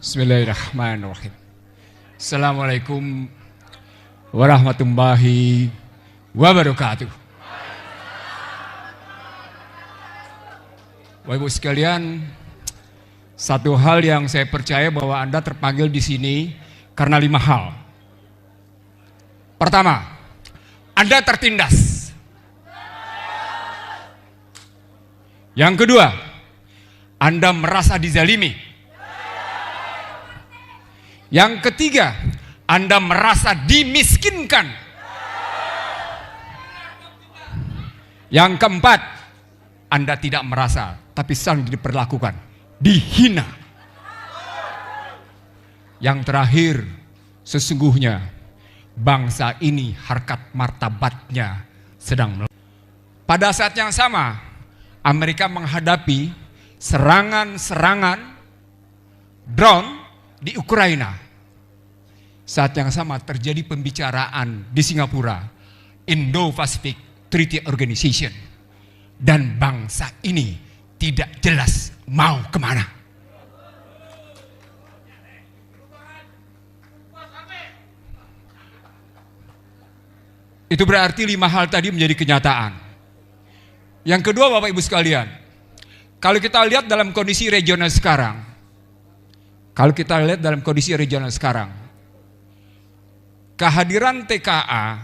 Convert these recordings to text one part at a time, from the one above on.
Bismillahirrahmanirrahim. Assalamualaikum warahmatullahi wabarakatuh. Bapak Ibu sekalian, satu hal yang saya percaya bahwa Anda terpanggil di sini karena 5 hal. Pertama, Anda tertindas. Yang kedua, Anda merasa dizalimi. Yang ketiga, Anda merasa dimiskinkan. Yang keempat, Anda tidak merasa, tapi sedang diperlakukan, dihina. Yang terakhir, sesungguhnya bangsa ini harkat martabatnya sedang pada saat yang sama, Amerika menghadapi serangan-serangan drone di Ukraina. Saat yang sama terjadi pembicaraan di Singapura, Indo-Pacific Treaty Organization, dan bangsa ini tidak jelas mau kemana. Itu berarti 5 hal tadi menjadi kenyataan. Yang kedua, Bapak Ibu sekalian, kalau kita lihat dalam kondisi regional sekarang, kehadiran TKA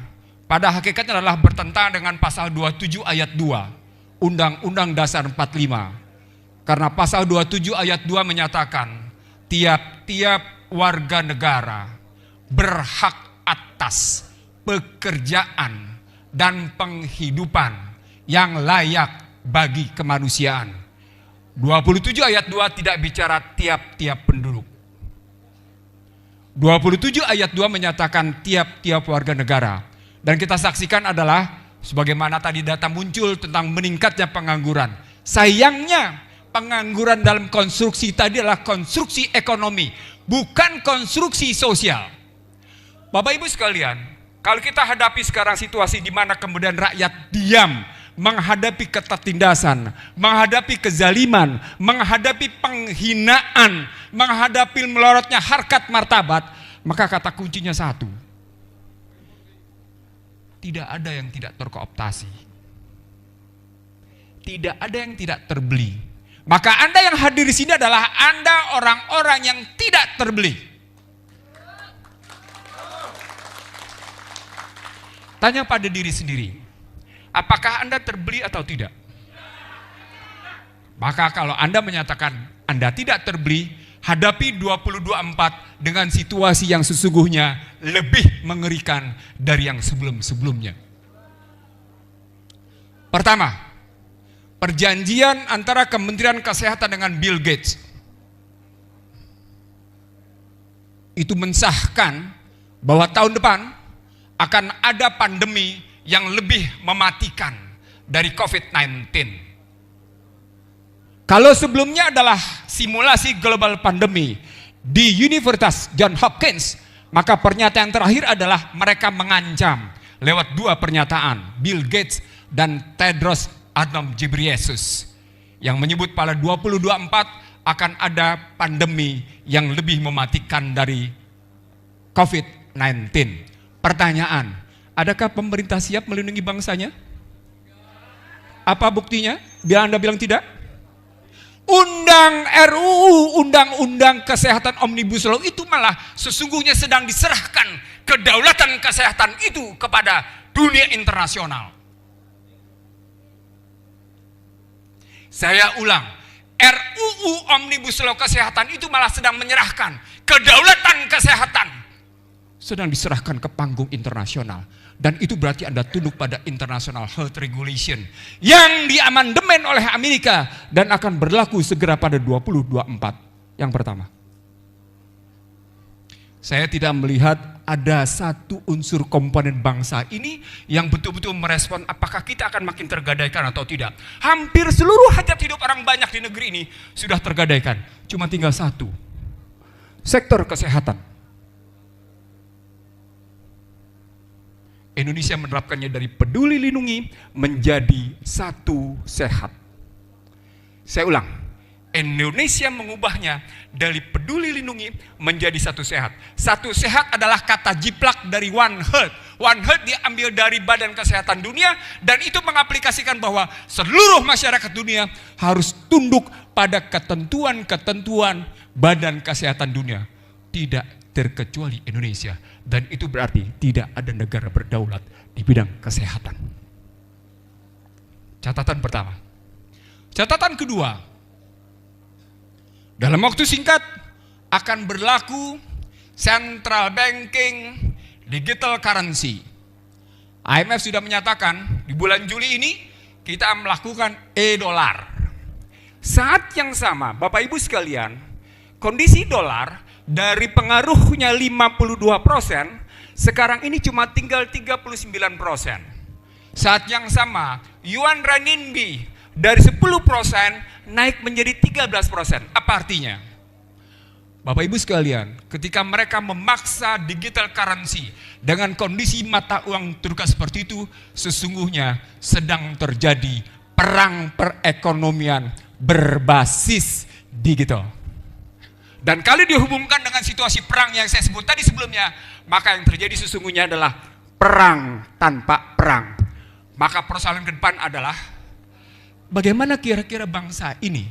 pada hakikatnya adalah bertentangan dengan pasal 27 ayat 2 Undang-Undang Dasar 45. Karena pasal 27 ayat 2 menyatakan tiap-tiap warga negara berhak atas pekerjaan dan penghidupan yang layak bagi kemanusiaan. 27 ayat 2 tidak bicara tiap-tiap penduduk. 27 ayat 2 menyatakan tiap-tiap warga negara. Dan kita saksikan adalah sebagaimana tadi data muncul tentang meningkatnya pengangguran. Sayangnya pengangguran dalam konstruksi tadi adalah konstruksi ekonomi, bukan konstruksi sosial. Bapak Ibu sekalian, kalau kita hadapi sekarang situasi di mana kemudian rakyat diam menghadapi ketertindasan, menghadapi kezaliman, menghadapi penghinaan, menghadapi melorotnya harkat martabat, maka kata kuncinya satu: tidak ada yang tidak terkooptasi, tidak ada yang tidak terbeli. Maka Anda yang hadir di sini adalah Anda orang-orang yang tidak terbeli. Tanya pada diri sendiri, apakah Anda terbeli atau tidak? Maka kalau Anda menyatakan Anda tidak terbeli, hadapi 2024 dengan situasi yang sesungguhnya lebih mengerikan dari yang sebelum-sebelumnya. Pertama, perjanjian antara Kementerian Kesehatan dengan Bill Gates itu mensahkan bahwa tahun depan akan ada pandemi yang lebih mematikan dari COVID-19. Kalau sebelumnya adalah simulasi global pandemi di Universitas Johns Hopkins, maka pernyataan terakhir adalah mereka mengancam lewat 2 pernyataan, Bill Gates dan Tedros Adhanom Ghebreyesus, yang menyebut pada 2024 akan ada pandemi yang lebih mematikan dari COVID-19. Pertanyaan, adakah pemerintah siap melindungi bangsanya? Apa buktinya? Bila Anda bilang tidak? RUU Undang-Undang Kesehatan Omnibus Law itu malah sesungguhnya sedang diserahkan kedaulatan kesehatan itu kepada dunia internasional. Saya ulang, RUU Omnibus Law Kesehatan itu malah sedang menyerahkan kedaulatan kesehatan, sedang diserahkan ke panggung internasional. Dan itu berarti Anda tunduk pada International Health Regulation yang diamandemen oleh Amerika dan akan berlaku segera pada 2024. Yang pertama, saya tidak melihat ada satu unsur komponen bangsa ini yang betul-betul merespon apakah kita akan makin tergadaikan atau tidak. Hampir seluruh hajat hidup orang banyak di negeri ini sudah tergadaikan. Cuma tinggal satu, sektor kesehatan. Indonesia menerapkannya dari Peduli Lindungi menjadi Satu Sehat. Saya ulang, Indonesia mengubahnya dari peduli lindungi menjadi satu sehat. Satu sehat adalah kata jiplak dari One Health. One Health diambil dari Badan Kesehatan Dunia dan itu mengaplikasikan bahwa seluruh masyarakat dunia harus tunduk pada ketentuan-ketentuan Badan Kesehatan Dunia. Tidak terkecuali Indonesia. Dan itu berarti tidak ada negara berdaulat di bidang kesehatan. Catatan pertama. Catatan kedua. Dalam waktu singkat akan berlaku central banking digital currency. IMF sudah menyatakan di bulan Juli ini kita melakukan e-dolar. Saat yang sama, Bapak Ibu sekalian, kondisi dolar dari pengaruhnya 52%, sekarang ini cuma tinggal 39%. Saat yang sama, yuan renminbi dari 10% naik menjadi 13%. Apa artinya? Bapak Ibu sekalian, ketika mereka memaksa digital currency dengan kondisi mata uang terbuka seperti itu, sesungguhnya sedang terjadi perang perekonomian berbasis digital. Dan kalau dihubungkan dengan situasi perang yang saya sebut tadi sebelumnya, maka yang terjadi sesungguhnya adalah perang tanpa perang. Maka persoalan ke depan adalah bagaimana kira-kira bangsa ini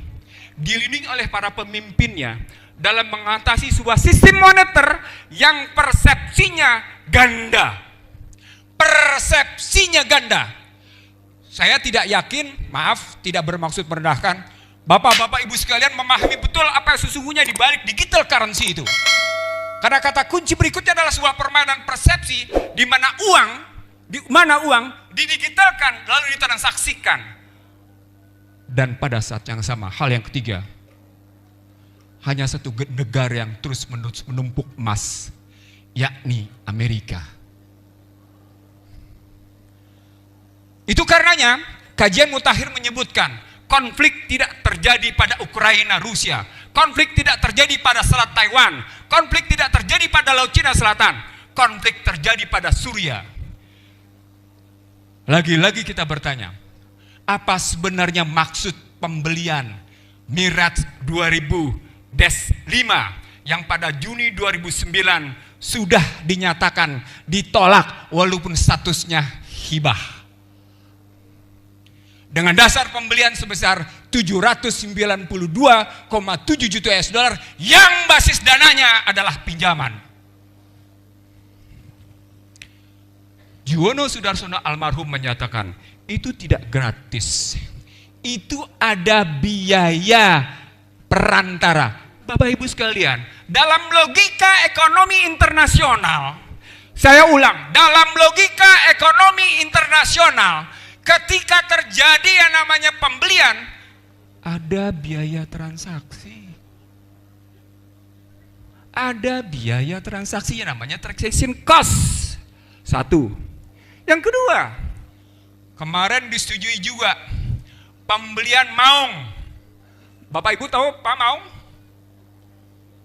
dilindungi oleh para pemimpinnya dalam mengatasi sebuah sistem moneter yang persepsinya ganda. Persepsinya ganda. Saya tidak yakin, maaf, tidak bermaksud merendahkan, Bapak-bapak Ibu sekalian memahami betul apa yang sesungguhnya di balik digital currency itu. Karena kata kunci berikutnya adalah sebuah permainan persepsi di mana uang didigitalkan lalu ditransaksikan. Dan pada saat yang sama, hal yang ketiga, hanya satu negara yang terus-menerus menumpuk emas, yakni Amerika. Itu karenanya kajian mutakhir menyebutkan konflik tidak terjadi pada Ukraina, Rusia, konflik tidak terjadi pada Selat Taiwan, konflik tidak terjadi pada Laut Cina Selatan, konflik terjadi pada Suriah. Lagi-lagi kita bertanya, apa sebenarnya maksud pembelian Mirage 2000-5 yang pada Juni 2009 sudah dinyatakan ditolak walaupun statusnya hibah. Dengan dasar pembelian sebesar 792,7 juta US dollar yang basis dananya adalah pinjaman. Juwono Sudarsono almarhum menyatakan, itu tidak gratis. Itu ada biaya perantara. Bapak Ibu sekalian, dalam logika ekonomi internasional, saya ulang, dalam logika ekonomi internasional, ketika terjadi yang namanya pembelian, ada biaya transaksi. Ada biaya transaksi yang namanya transaction cost. Satu. Yang kedua, kemarin disetujui juga pembelian maung. Bapak Ibu tahu Pak Maung?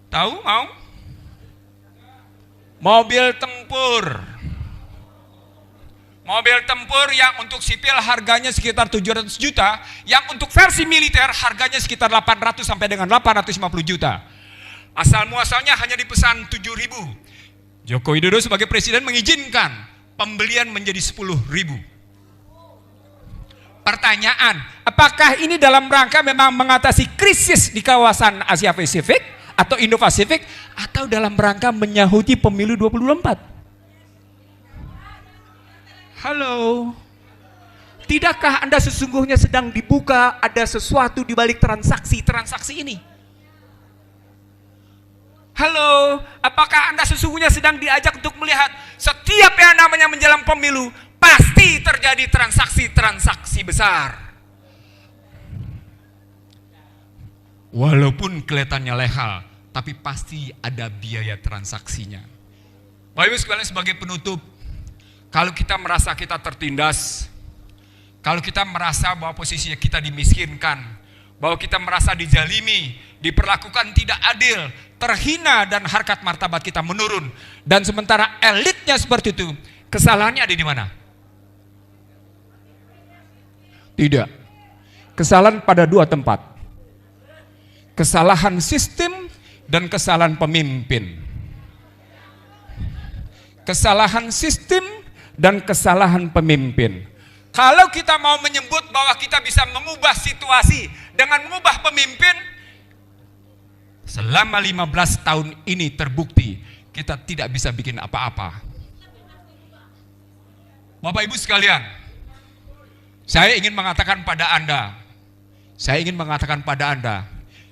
Tahu Maung? Mobil tempur. Mobil tempur yang untuk sipil harganya sekitar 700 juta, yang untuk versi militer harganya sekitar 800 sampai dengan 850 juta. Asal muasalnya hanya dipesan 7.000. Joko Widodo sebagai presiden mengizinkan pembelian menjadi 10.000. Pertanyaan, apakah ini dalam rangka memang mengatasi krisis di kawasan Asia Pasifik atau Indo-Pasifik, atau dalam rangka menyahuti pemilu 2024? Halo, tidakkah Anda sesungguhnya sedang dibuka ada sesuatu di balik transaksi-transaksi ini? Halo, apakah Anda sesungguhnya sedang diajak untuk melihat setiap yang namanya menjelang pemilu pasti terjadi transaksi-transaksi besar? Walaupun kelihatannya legal, tapi pasti ada biaya transaksinya. Bapak Ibu sekalian, sebagai penutup, kalau kita merasa kita tertindas, kalau kita merasa bahwa posisinya kita dimiskinkan, bahwa kita merasa dizalimi, diperlakukan tidak adil, terhina, dan harkat martabat kita menurun, dan sementara elitnya seperti itu, kesalahannya ada di mana? Tidak. Kesalahan pada dua tempat. kesalahan sistem dan kesalahan pemimpin. Kesalahan sistem dan kesalahan pemimpin. Kalau kita mau menyebut bahwa kita bisa mengubah situasi dengan mengubah pemimpin, selama 15 tahun ini terbukti kita tidak bisa bikin apa-apa. Bapak Ibu sekalian, saya ingin mengatakan pada Anda,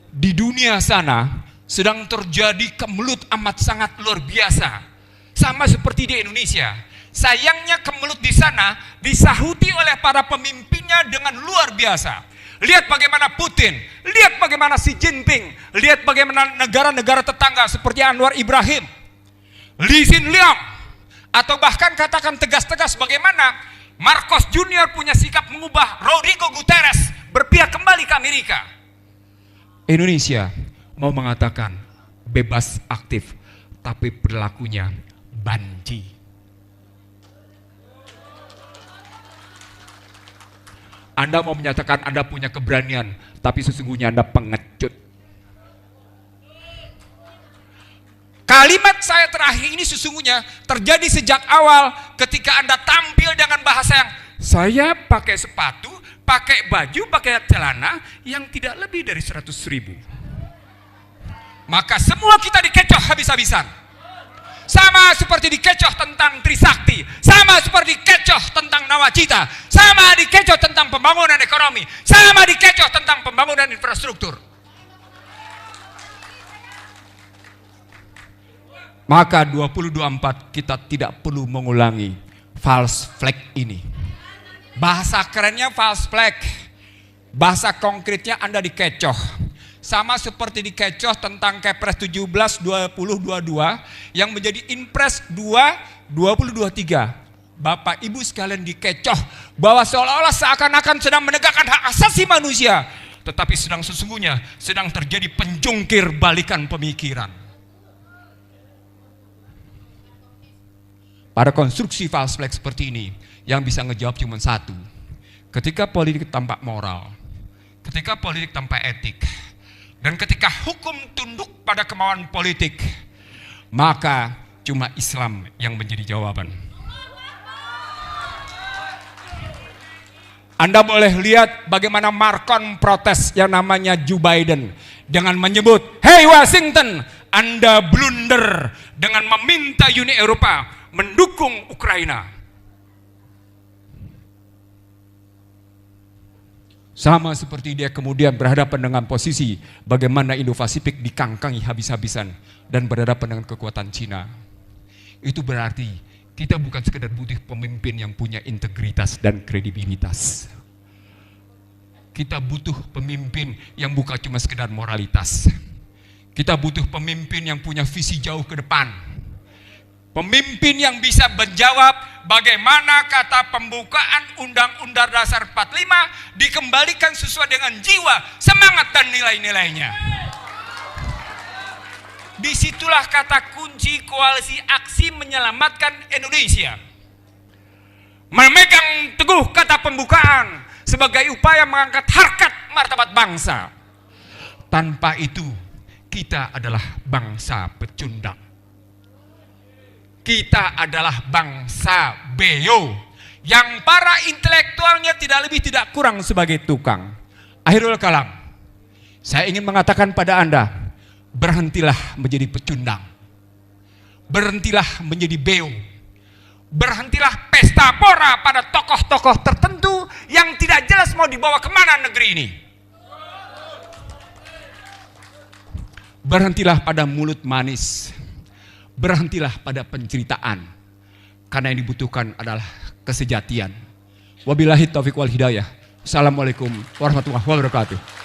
di dunia sana sedang terjadi kemelut amat sangat luar biasa. Sama seperti di Indonesia. Sayangnya kemelut di sana disahuti oleh para pemimpinnya dengan luar biasa. Lihat bagaimana Putin, lihat bagaimana Xi Jinping, lihat bagaimana negara-negara tetangga seperti Anwar Ibrahim, Lee Hsien Loong, atau bahkan katakan tegas-tegas bagaimana Marcos Junior punya sikap mengubah Rodrigo Guterres berpihak kembali ke Amerika. Indonesia mau mengatakan bebas aktif, tapi perilakunya banci. Anda mau menyatakan Anda punya keberanian, tapi sesungguhnya Anda pengecut. Kalimat saya terakhir ini sesungguhnya terjadi sejak awal ketika Anda tampil dengan bahasa yang saya pakai sepatu, pakai baju, pakai celana yang tidak lebih dari 100.000. Maka semua kita dikecoh habis-habisan. Sama seperti dikecoh tentang Trisakti, sama seperti dikecoh tentang Nawacita, sama dikecoh tentang pembangunan ekonomi, sama dikecoh tentang pembangunan infrastruktur. Maka 2024 kita tidak perlu mengulangi false flag ini. Bahasa kerennya false flag, bahasa konkretnya Anda dikecoh. Sama seperti dikecoh tentang Kepres 17 2022 yang menjadi Inpres 2 2023. Bapak Ibu sekalian dikecoh bahwa seolah-olah seakan-akan sedang menegakkan hak asasi manusia, tetapi sesungguhnya sedang terjadi penjungkir balikan pemikiran. Pada konstruksi false flag seperti ini yang bisa ngejawab cuma satu. Ketika politik tanpa moral, ketika politik tanpa etik, dan ketika hukum tunduk pada kemauan politik, maka cuma Islam yang menjadi jawaban. Anda boleh lihat bagaimana Marcon protes yang namanya Joe Biden dengan menyebut, "Hey Washington, Anda blunder dengan meminta Uni Eropa mendukung Ukraina." Sama seperti dia kemudian berhadapan dengan posisi bagaimana Indo-Pasifik dikangkangi habis-habisan dan berhadapan dengan kekuatan Cina. Itu berarti kita bukan sekedar butuh pemimpin yang punya integritas dan kredibilitas. Kita butuh pemimpin yang bukan cuma sekedar moralitas. Kita butuh pemimpin yang punya visi jauh ke depan. Pemimpin yang bisa menjawab bagaimana kata pembukaan Undang-Undang Dasar 45 dikembalikan sesuai dengan jiwa, semangat dan nilai-nilainya. Disitulah kata kunci koalisi aksi menyelamatkan Indonesia. Memegang teguh kata pembukaan sebagai upaya mengangkat harkat martabat bangsa. Tanpa itu kita adalah bangsa pecundang. Kita adalah bangsa beo yang para intelektualnya tidak lebih tidak kurang sebagai tukang. Akhirul kalam, saya ingin mengatakan pada Anda, berhentilah menjadi pecundang, berhentilah menjadi beo, berhentilah pesta pora pada tokoh-tokoh tertentu yang tidak jelas mau dibawa kemana negeri ini. Berhentilah pada mulut manis. Berhentilah pada penceritaan, karena yang dibutuhkan adalah kesejatian. Wabillahi taufiq wal hidayah. Assalamualaikum warahmatullahi wabarakatuh.